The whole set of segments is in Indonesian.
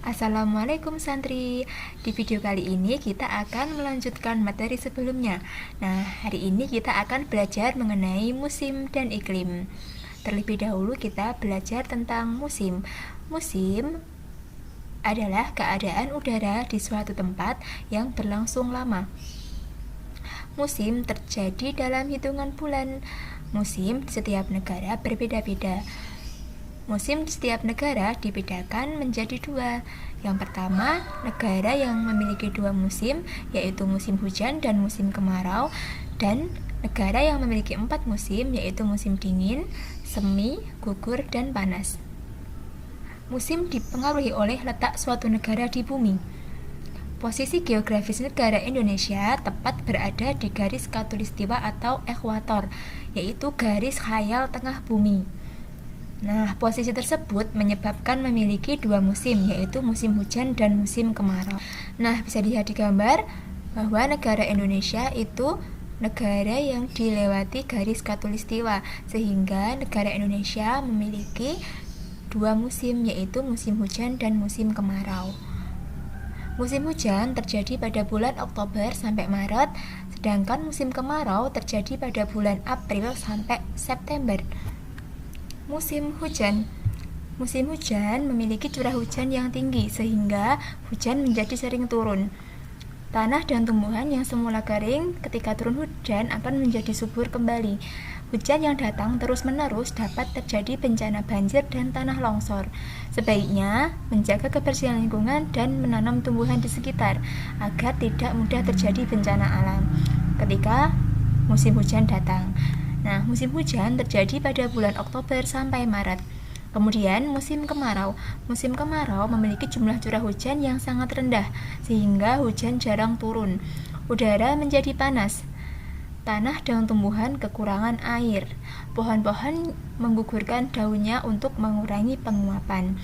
Assalamualaikum santri. Di video kali ini kita akan melanjutkan materi sebelumnya. Nah, hari ini kita akan belajar mengenai musim dan iklim. Terlebih dahulu kita belajar tentang musim. Musim adalah keadaan udara di suatu tempat yang berlangsung lama. Musim terjadi dalam hitungan bulan. Musim di setiap negara berbeda-beda. Musim di setiap negara dibedakan menjadi dua. Yang pertama, negara yang memiliki dua musim, yaitu musim hujan dan musim kemarau, dan negara yang memiliki 4 musim, yaitu musim dingin, semi, gugur, dan panas. Musim dipengaruhi oleh letak suatu negara di bumi. Posisi geografis negara Indonesia tepat berada di garis khatulistiwa atau ekuator, yaitu garis khayal tengah bumi. Nah, posisi tersebut menyebabkan memiliki dua musim, yaitu musim hujan dan musim kemarau. Nah, bisa dilihat di gambar bahwa negara Indonesia itu negara yang dilewati garis khatulistiwa, sehingga negara Indonesia memiliki dua musim, yaitu musim hujan dan musim kemarau. Musim hujan terjadi pada bulan Oktober sampai Maret, sedangkan musim kemarau terjadi pada bulan April sampai September. Musim hujan memiliki curah hujan yang tinggi sehingga hujan menjadi sering turun. Tanah dan tumbuhan yang semula kering ketika turun hujan akan menjadi subur kembali. Hujan yang datang terus-menerus dapat terjadi bencana banjir dan tanah longsor. Sebaiknya menjaga kebersihan lingkungan dan menanam tumbuhan di sekitar agar tidak mudah terjadi bencana alam ketika musim hujan datang. Nah, musim hujan terjadi pada bulan Oktober sampai Maret. Kemudian musim kemarau. Musim kemarau memiliki jumlah curah hujan yang sangat rendah, sehingga hujan jarang turun. Udara menjadi panas. Tanah dan tumbuhan kekurangan air. Pohon-pohon menggugurkan daunnya untuk mengurangi penguapan.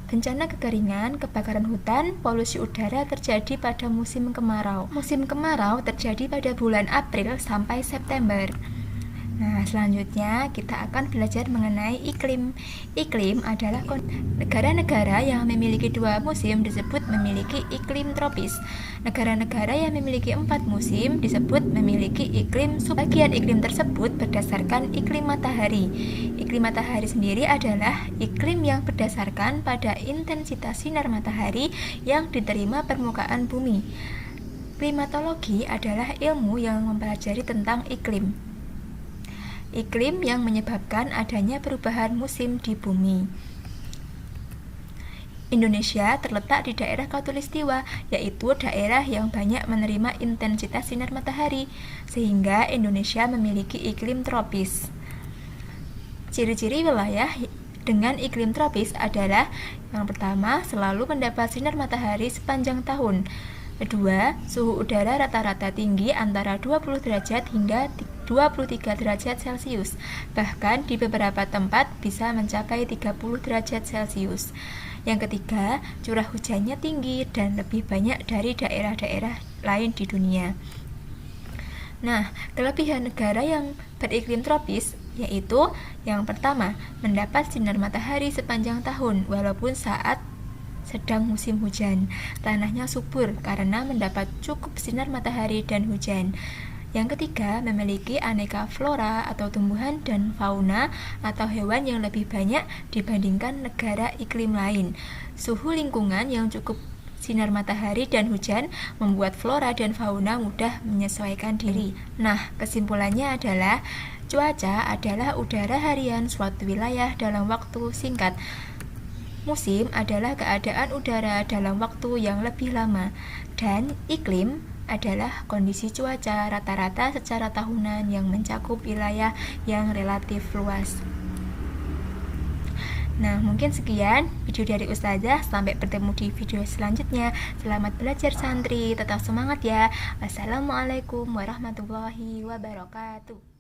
Bencana kekeringan, kebakaran hutan, polusi udara terjadi pada musim kemarau. Musim kemarau terjadi pada bulan April sampai September. Nah, selanjutnya kita akan belajar mengenai iklim. Iklim adalah negara-negara yang memiliki dua musim disebut memiliki iklim tropis. Negara-negara yang memiliki 4 musim disebut memiliki iklim subbagian iklim tersebut berdasarkan iklim matahari. Iklim matahari sendiri adalah iklim yang berdasarkan pada intensitas sinar matahari yang diterima permukaan bumi. Klimatologi adalah ilmu yang mempelajari tentang iklim. Iklim yang menyebabkan adanya perubahan musim di bumi. Indonesia terletak di daerah khatulistiwa, yaitu daerah yang banyak menerima intensitas sinar matahari, sehingga Indonesia memiliki iklim tropis. Ciri-ciri wilayah dengan iklim tropis adalah yang pertama, selalu mendapat sinar matahari sepanjang tahun. Kedua, suhu udara rata-rata tinggi antara 20 derajat hingga 23 derajat Celcius. Bahkan di beberapa tempat bisa mencapai 30 derajat Celcius. Yang ketiga, curah hujannya tinggi dan lebih banyak dari daerah-daerah lain di dunia. Nah, kelebihan negara yang beriklim tropis yaitu yang pertama, mendapat sinar matahari sepanjang tahun walaupun saat sedang musim hujan. Tanahnya subur karena mendapat cukup sinar matahari dan hujan. Yang ketiga, memiliki aneka flora atau tumbuhan dan fauna atau hewan yang lebih banyak dibandingkan negara iklim lain. Suhu lingkungan yang cukup sinar matahari dan hujan membuat flora dan fauna mudah menyesuaikan diri. Nah, kesimpulannya adalah cuaca adalah udara harian suatu wilayah dalam waktu singkat. Musim adalah keadaan udara dalam waktu yang lebih lama, dan iklim adalah kondisi cuaca rata-rata secara tahunan yang mencakup wilayah yang relatif luas. Nah, mungkin sekian video dari Ustazah. Sampai bertemu di video selanjutnya. Selamat belajar santri, tetap semangat ya. Wassalamualaikum warahmatullahi wabarakatuh.